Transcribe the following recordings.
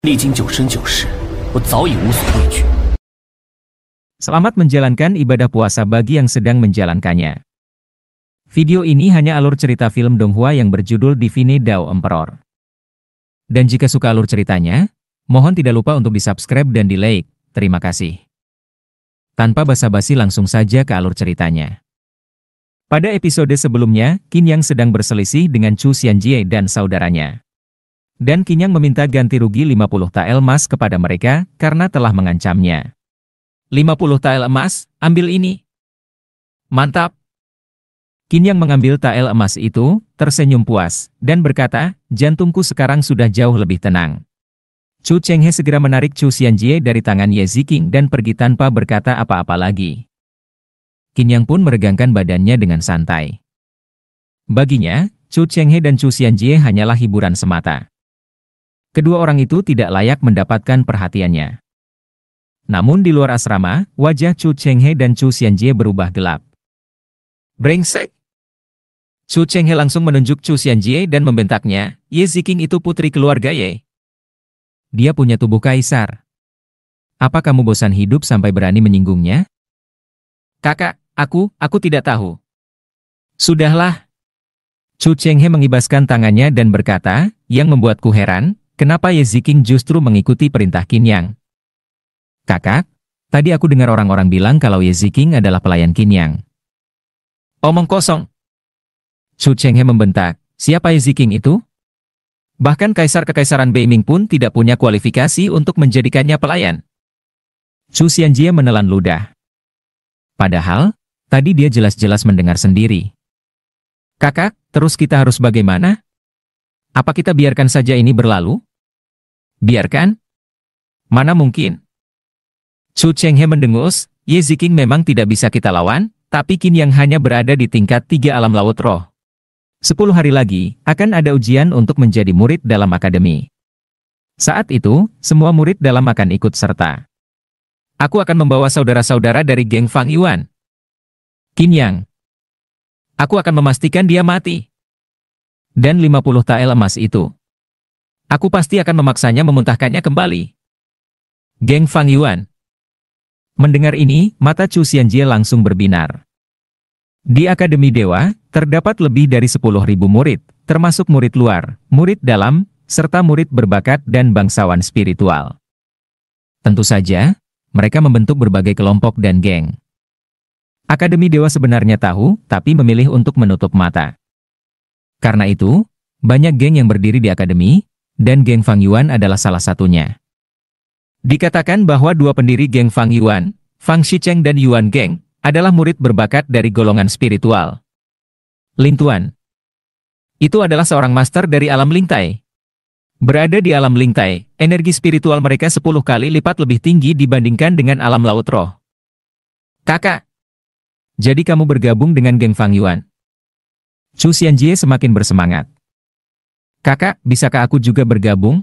历经九生九世，我早已无所畏惧。 Selamat menjalankan ibadah puasa bagi yang sedang menjalankannya. Video ini hanya alur cerita film Donghua yang berjudul Divine Dao Emperor. Dan jika suka alur ceritanya, mohon tidak lupa untuk di-subscribe dan di-like. Terima kasih. Tanpa basa-basi langsung saja ke alur ceritanya. Pada episode sebelumnya, Qin Yang sedang berselisih dengan Chu Xianjie dan saudaranya. Dan Qin Yang meminta ganti rugi 50 tael emas kepada mereka karena telah mengancamnya. 50 tael emas, ambil ini. Mantap. Qin Yang mengambil tael emas itu, tersenyum puas, dan berkata, jantungku sekarang sudah jauh lebih tenang. Chu Chenghe segera menarik Chu Xianjie dari tangan Ye Ziqing dan pergi tanpa berkata apa-apa lagi. Qin Yang pun meregangkan badannya dengan santai. Baginya, Chu Chenghe dan Chu Xianjie hanyalah hiburan semata. Kedua orang itu tidak layak mendapatkan perhatiannya. Namun di luar asrama, wajah Chu Chenghe dan Chu Xianjie berubah gelap. Brengsek! Chu Chenghe langsung menunjuk Chu Xianjie dan membentaknya, Ye Ziqing itu putri keluarga Ye. Dia punya tubuh kaisar. Apa kamu bosan hidup sampai berani menyinggungnya? Kakak, aku tidak tahu. Sudahlah. Chu Chenghe mengibaskan tangannya dan berkata, yang membuatku heran, kenapa Ye Ziqing justru mengikuti perintah Qin Yang? Kakak, tadi aku dengar orang-orang bilang kalau Ye Ziqing adalah pelayan Qin Yang. Omong kosong. Chu Chenghe membentak, siapa Ye Ziqing itu? Bahkan Kaisar Kekaisaran Beiming pun tidak punya kualifikasi untuk menjadikannya pelayan. Chu Xianjie menelan ludah. Padahal, tadi dia jelas-jelas mendengar sendiri. Kakak, terus kita harus bagaimana? Apa kita biarkan saja ini berlalu? Biarkan? Mana mungkin? Chu Chenghe mendengus, Ye Ziqing memang tidak bisa kita lawan, tapi Qin Yang hanya berada di tingkat 3 alam laut roh. 10 hari lagi, akan ada ujian untuk menjadi murid dalam akademi. Saat itu, semua murid dalam akan ikut serta. Aku akan membawa saudara-saudara dari geng Fang Yuan. Qin Yang. Aku akan memastikan dia mati. Dan 50 tael emas itu. Aku pasti akan memaksanya memuntahkannya kembali. Geng Fang Yuan. Mendengar ini, mata Chu Xianjie langsung berbinar. Di Akademi Dewa, terdapat lebih dari 10.000 murid, termasuk murid luar, murid dalam, serta murid berbakat dan bangsawan spiritual. Tentu saja, mereka membentuk berbagai kelompok dan geng. Akademi Dewa sebenarnya tahu, tapi memilih untuk menutup mata. Karena itu, banyak geng yang berdiri di akademi, dan geng Fang Yuan adalah salah satunya. Dikatakan bahwa dua pendiri geng Fang Yuan, Fang Shicheng dan Yuan Geng, adalah murid berbakat dari golongan spiritual. Lin Tuan. Itu adalah seorang master dari alam Lingtai. Berada di alam Lingtai, energi spiritual mereka 10 kali lipat lebih tinggi dibandingkan dengan alam laut roh. Kakak. Jadi kamu bergabung dengan geng Fang Yuan. Chu Xianjie semakin bersemangat. Kakak, bisakah aku juga bergabung?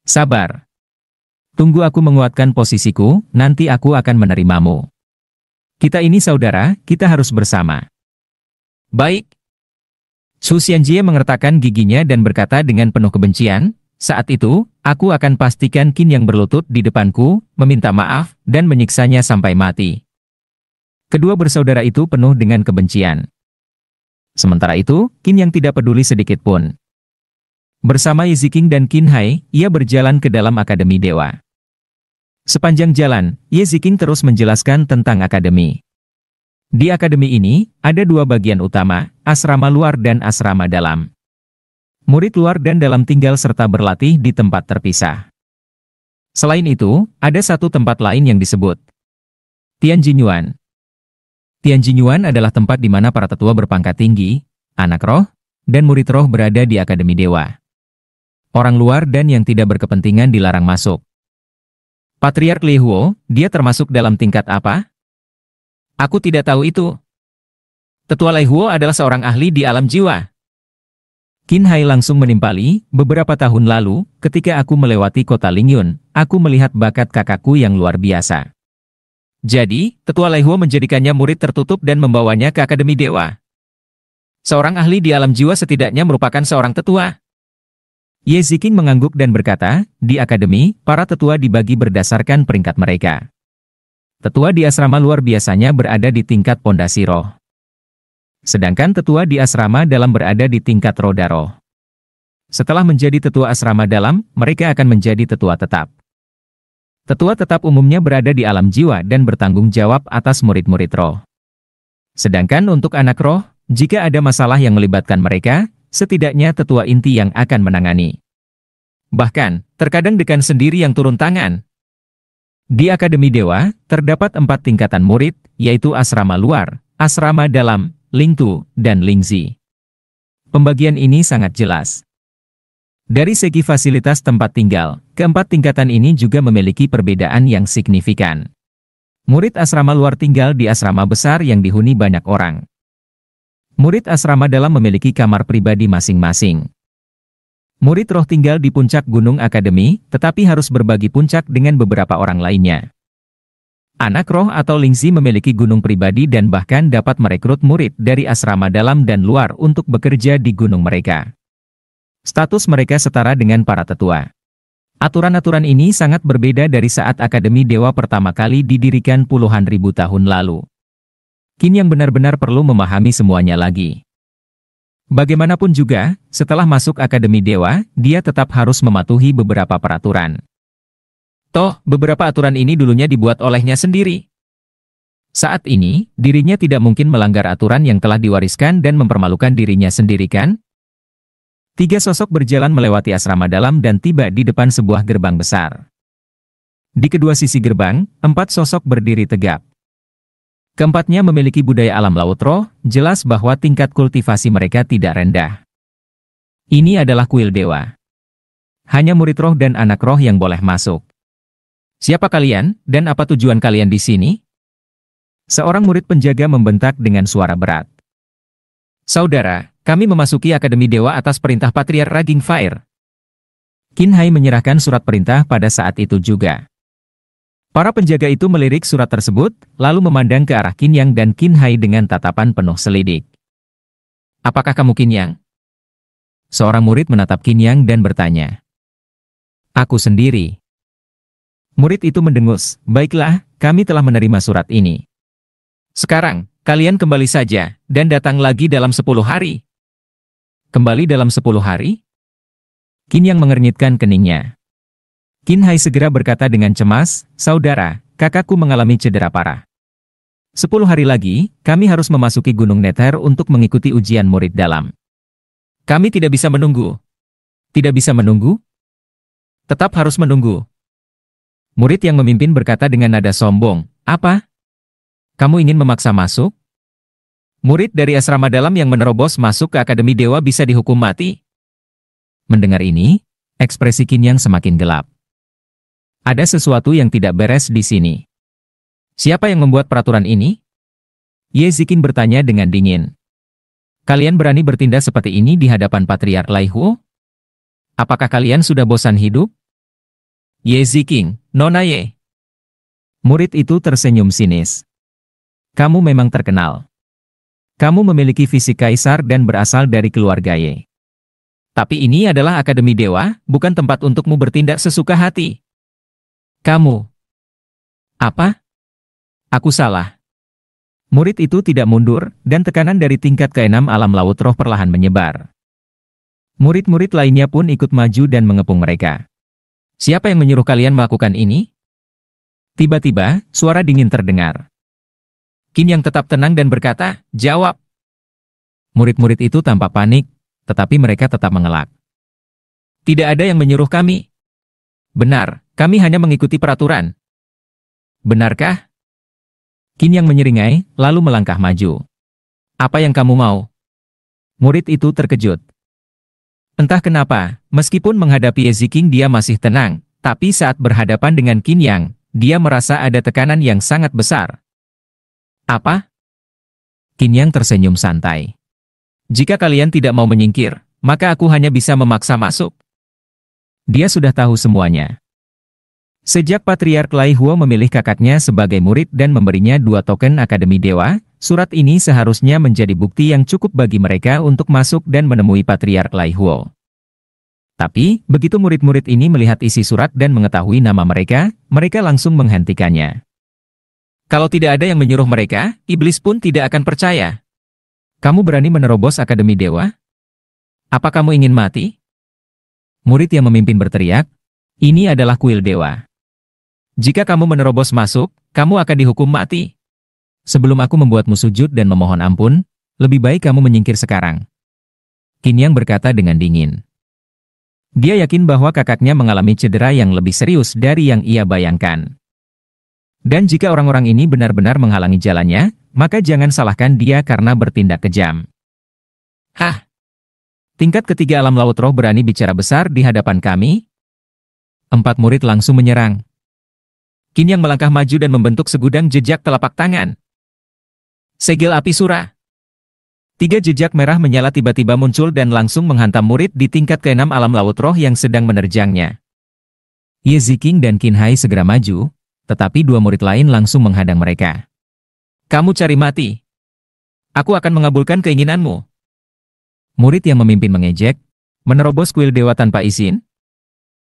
Sabar. Tunggu aku menguatkan posisiku, nanti aku akan menerimamu. Kita ini saudara, kita harus bersama. Baik. Chu Xianjie mengertakkan giginya dan berkata dengan penuh kebencian, saat itu, aku akan pastikan Qin Yang berlutut di depanku, meminta maaf, dan menyiksanya sampai mati. Kedua bersaudara itu penuh dengan kebencian. Sementara itu, Qin Yang tidak peduli sedikit pun. Bersama Ye Ziqing dan Qin Hai, ia berjalan ke dalam Akademi Dewa. Sepanjang jalan, Ye Ziqing terus menjelaskan tentang akademi. Di akademi ini, ada dua bagian utama, asrama luar dan asrama dalam. Murid luar dan dalam tinggal serta berlatih di tempat terpisah. Selain itu, ada satu tempat lain yang disebut Tianjinyuan. Tianjinyuan adalah tempat di mana para tetua berpangkat tinggi, anak roh, dan murid roh berada di Akademi Dewa. Orang luar dan yang tidak berkepentingan dilarang masuk. Patriark Li Huo, dia termasuk dalam tingkat apa? Aku tidak tahu itu. Tetua Li Huo adalah seorang ahli di alam jiwa. Qin Hai langsung menimpali, beberapa tahun lalu, ketika aku melewati kota Lingyun, aku melihat bakat kakakku yang luar biasa. Jadi, Tetua Li Huo menjadikannya murid tertutup dan membawanya ke Akademi Dewa. Seorang ahli di alam jiwa setidaknya merupakan seorang tetua. Ye Ziking mengangguk dan berkata, di akademi, para tetua dibagi berdasarkan peringkat mereka. Tetua di asrama luar biasanya berada di tingkat pondasi roh. Sedangkan tetua di asrama dalam berada di tingkat roda roh. Setelah menjadi tetua asrama dalam, mereka akan menjadi tetua tetap. Tetua tetap umumnya berada di alam jiwa dan bertanggung jawab atas murid-murid roh. Sedangkan untuk anak roh, jika ada masalah yang melibatkan mereka, setidaknya tetua inti yang akan menangani. Bahkan, terkadang dekan sendiri yang turun tangan. Di Akademi Dewa, terdapat 4 tingkatan murid, yaitu asrama luar, asrama dalam, Lingtu, dan Lingzi. Pembagian ini sangat jelas. Dari segi fasilitas tempat tinggal, keempat tingkatan ini juga memiliki perbedaan yang signifikan. Murid asrama luar tinggal di asrama besar yang dihuni banyak orang. Murid asrama dalam memiliki kamar pribadi masing-masing. Murid roh tinggal di puncak gunung akademi, tetapi harus berbagi puncak dengan beberapa orang lainnya. Anak roh atau Lingzi memiliki gunung pribadi dan bahkan dapat merekrut murid dari asrama dalam dan luar untuk bekerja di gunung mereka. Status mereka setara dengan para tetua. Aturan-aturan ini sangat berbeda dari saat Akademi Dewa pertama kali didirikan puluhan ribu tahun lalu. Qin Yang benar-benar perlu memahami semuanya lagi. Bagaimanapun juga, setelah masuk Akademi Dewa, dia tetap harus mematuhi beberapa peraturan. Toh, beberapa aturan ini dulunya dibuat olehnya sendiri. Saat ini, dirinya tidak mungkin melanggar aturan yang telah diwariskan dan mempermalukan dirinya sendiri kan? 3 sosok berjalan melewati asrama dalam dan tiba di depan sebuah gerbang besar. Di kedua sisi gerbang, 4 sosok berdiri tegap. Keempatnya memiliki budaya alam laut roh, jelas bahwa tingkat kultivasi mereka tidak rendah. Ini adalah kuil dewa. Hanya murid roh dan anak roh yang boleh masuk. Siapa kalian, dan apa tujuan kalian di sini? Seorang murid penjaga membentak dengan suara berat. Saudara, kami memasuki Akademi Dewa atas perintah Patriark Raging Fire. Qin Hai menyerahkan surat perintah pada saat itu juga. Para penjaga itu melirik surat tersebut, lalu memandang ke arah Qin Yang dan Qin Hai dengan tatapan penuh selidik. Apakah kamu Qin Yang? Seorang murid menatap Qin Yang dan bertanya. Aku sendiri. Murid itu mendengus, baiklah, kami telah menerima surat ini. Sekarang, kalian kembali saja, dan datang lagi dalam 10 hari. Kembali dalam 10 hari? Qin Yang mengernyitkan keningnya. Qin Hai segera berkata dengan cemas, saudara, kakakku mengalami cedera parah. 10 hari lagi, kami harus memasuki Gunung Nether untuk mengikuti ujian murid dalam. Kami tidak bisa menunggu. Tidak bisa menunggu? Tetap harus menunggu. Murid yang memimpin berkata dengan nada sombong, apa? Kamu ingin memaksa masuk? Murid dari asrama dalam yang menerobos masuk ke Akademi Dewa bisa dihukum mati. Mendengar ini, ekspresi Qin Yang semakin gelap. Ada sesuatu yang tidak beres di sini. Siapa yang membuat peraturan ini? Ye Ziking bertanya dengan dingin. Kalian berani bertindak seperti ini di hadapan Patriark Lai Huo? Apakah kalian sudah bosan hidup? Ye Ziking, Nona Ye. Murid itu tersenyum sinis. Kamu memang terkenal. Kamu memiliki fisik kaisar dan berasal dari keluarga Ye. Tapi ini adalah Akademi Dewa, bukan tempat untukmu bertindak sesuka hati. Kamu. Apa? Aku salah. Murid itu tidak mundur, dan tekanan dari tingkat ke-6 alam laut roh perlahan menyebar. Murid-murid lainnya pun ikut maju dan mengepung mereka. Siapa yang menyuruh kalian melakukan ini? Tiba-tiba, suara dingin terdengar. Qin Yang tetap tenang dan berkata, jawab. Murid-murid itu tampak panik, tetapi mereka tetap mengelak. Tidak ada yang menyuruh kami. Benar, kami hanya mengikuti peraturan. Benarkah? Qin Yang menyeringai, lalu melangkah maju. Apa yang kamu mau? Murid itu terkejut. Entah kenapa, meskipun menghadapi Ye Ziking dia masih tenang, tapi saat berhadapan dengan Qin Yang, dia merasa ada tekanan yang sangat besar. Apa? Qin Yang tersenyum santai. Jika kalian tidak mau menyingkir, maka aku hanya bisa memaksa masuk. Dia sudah tahu semuanya. Sejak Patriark Lai Huo memilih kakaknya sebagai murid dan memberinya 2 token Akademi Dewa, surat ini seharusnya menjadi bukti yang cukup bagi mereka untuk masuk dan menemui Patriark Lai Huo. Tapi, begitu murid-murid ini melihat isi surat dan mengetahui nama mereka, mereka langsung menghentikannya. Kalau tidak ada yang menyuruh mereka, iblis pun tidak akan percaya. Kamu berani menerobos Akademi Dewa? Apa kamu ingin mati? Murid yang memimpin berteriak, ini adalah kuil dewa. Jika kamu menerobos masuk, kamu akan dihukum mati. Sebelum aku membuatmu sujud dan memohon ampun, lebih baik kamu menyingkir sekarang. Qin Yang berkata dengan dingin. Dia yakin bahwa kakaknya mengalami cedera yang lebih serius dari yang ia bayangkan. Dan jika orang-orang ini benar-benar menghalangi jalannya, maka jangan salahkan dia karena bertindak kejam. Hah? Tingkat ketiga alam laut roh berani bicara besar di hadapan kami? 4 murid langsung menyerang. Qin Yang melangkah maju dan membentuk segudang jejak telapak tangan. Segel api sura. 3 jejak merah menyala tiba-tiba muncul dan langsung menghantam murid di tingkat ke-6 alam laut roh yang sedang menerjangnya. Ye Ziqing dan Qin Hai segera maju, tetapi 2 murid lain langsung menghadang mereka. Kamu cari mati. Aku akan mengabulkan keinginanmu. Murid yang memimpin mengejek, menerobos kuil dewa tanpa izin?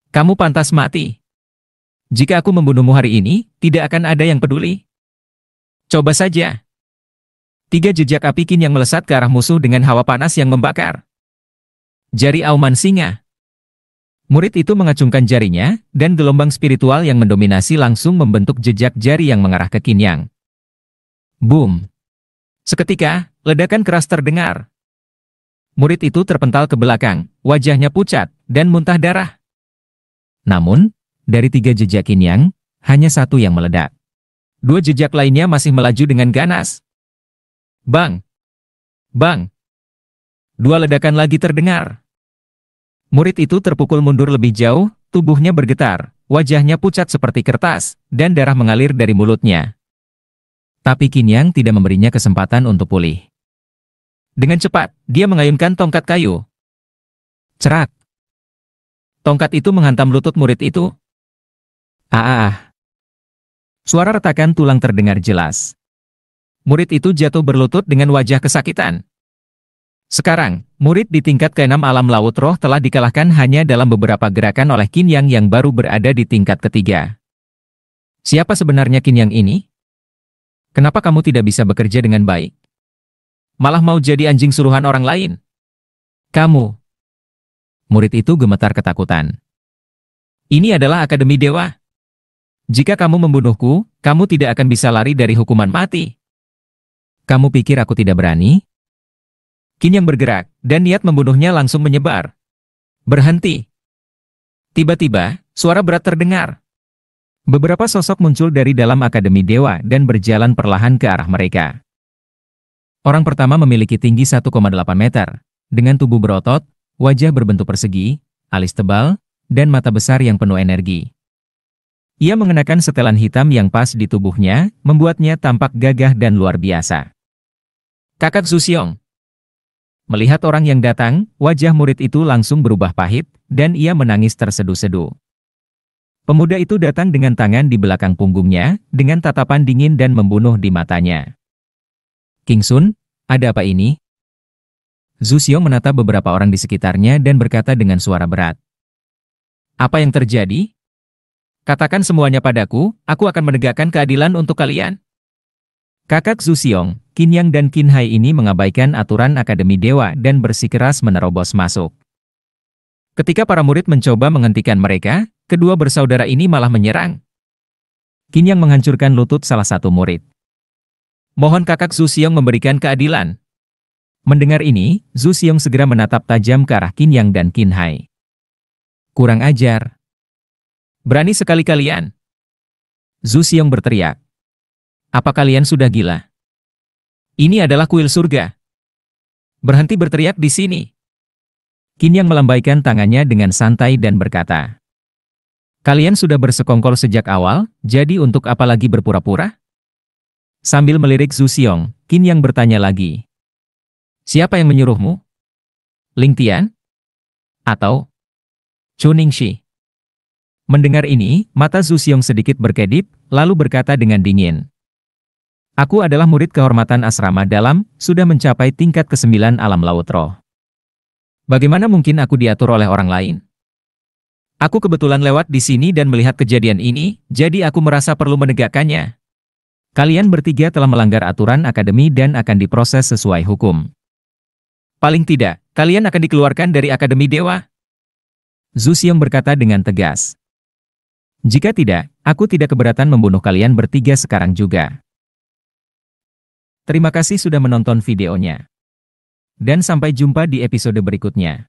Kamu pantas mati. Jika aku membunuhmu hari ini, tidak akan ada yang peduli. Coba saja. 3 jejak api Qin yang melesat ke arah musuh dengan hawa panas yang membakar. Jari auman singa. Murid itu mengacungkan jarinya, dan gelombang spiritual yang mendominasi langsung membentuk jejak jari yang mengarah ke Qin Yang. Boom. Seketika, ledakan keras terdengar. Murid itu terpental ke belakang, wajahnya pucat, dan muntah darah. Namun, dari 3 jejak Qin Yang, hanya 1 yang meledak. 2 jejak lainnya masih melaju dengan ganas. Bang! Bang! 2 ledakan lagi terdengar. Murid itu terpukul mundur lebih jauh, tubuhnya bergetar, wajahnya pucat seperti kertas, dan darah mengalir dari mulutnya. Tapi Qin Yang tidak memberinya kesempatan untuk pulih. Dengan cepat, dia mengayunkan tongkat kayu. Cerak! Tongkat itu menghantam lutut murid itu. Suara retakan tulang terdengar jelas. Murid itu jatuh berlutut dengan wajah kesakitan. Sekarang, murid di tingkat ke-6 alam laut roh telah dikalahkan hanya dalam beberapa gerakan oleh Qin Yang yang baru berada di tingkat ketiga. Siapa sebenarnya Qin Yang ini? Kenapa kamu tidak bisa bekerja dengan baik? Malah mau jadi anjing suruhan orang lain? Kamu. Murid itu gemetar ketakutan. Ini adalah Akademi Dewa. Jika kamu membunuhku, kamu tidak akan bisa lari dari hukuman mati. Kamu pikir aku tidak berani? Qin Yang bergerak, dan niat membunuhnya langsung menyebar. Berhenti. Tiba-tiba, suara berat terdengar. Beberapa sosok muncul dari dalam Akademi Dewa dan berjalan perlahan ke arah mereka. Orang pertama memiliki tinggi 1,8 meter, dengan tubuh berotot, wajah berbentuk persegi, alis tebal, dan mata besar yang penuh energi. Ia mengenakan setelan hitam yang pas di tubuhnya, membuatnya tampak gagah dan luar biasa. Kakak Zhu Xiong. Melihat orang yang datang, wajah murid itu langsung berubah pahit, dan ia menangis terseduh-seduh. Pemuda itu datang dengan tangan di belakang punggungnya, dengan tatapan dingin dan membunuh di matanya. King Sun, ada apa ini? Zhu Xiong menatap beberapa orang di sekitarnya dan berkata dengan suara berat. Apa yang terjadi? Katakan semuanya padaku, aku akan menegakkan keadilan untuk kalian. Kakak Zhu Xiong, Qin Yang dan Qin Hai ini mengabaikan aturan Akademi Dewa dan bersikeras menerobos masuk. Ketika para murid mencoba menghentikan mereka, kedua bersaudara ini malah menyerang. Qin Yang menghancurkan lutut salah satu murid. Mohon kakak Zhu Xiong memberikan keadilan. Mendengar ini, Zhu Xiong segera menatap tajam ke arah Qin Yang dan Qin Hai. Kurang ajar. Berani sekali kalian. Zhu Xiong berteriak. Apa kalian sudah gila? Ini adalah kuil surga. Berhenti berteriak di sini. Qin Yang melambaikan tangannya dengan santai dan berkata. Kalian sudah bersekongkol sejak awal, jadi untuk apa lagi berpura-pura? Sambil melirik Zhu Xiong, Qin Yang bertanya lagi. Siapa yang menyuruhmu? Ling Tian? Atau Chu Ningxi? Mendengar ini, mata Zhu Xiong sedikit berkedip, lalu berkata dengan dingin. Aku adalah murid kehormatan asrama dalam, sudah mencapai tingkat ke-9 alam laut roh. Bagaimana mungkin aku diatur oleh orang lain? Aku kebetulan lewat di sini dan melihat kejadian ini, jadi aku merasa perlu menegakkannya. Kalian bertiga telah melanggar aturan akademi dan akan diproses sesuai hukum. Paling tidak, kalian akan dikeluarkan dari Akademi Dewa. Zhu Xiong berkata dengan tegas. Jika tidak, aku tidak keberatan membunuh kalian bertiga sekarang juga. Terima kasih sudah menonton videonya. Dan sampai jumpa di episode berikutnya.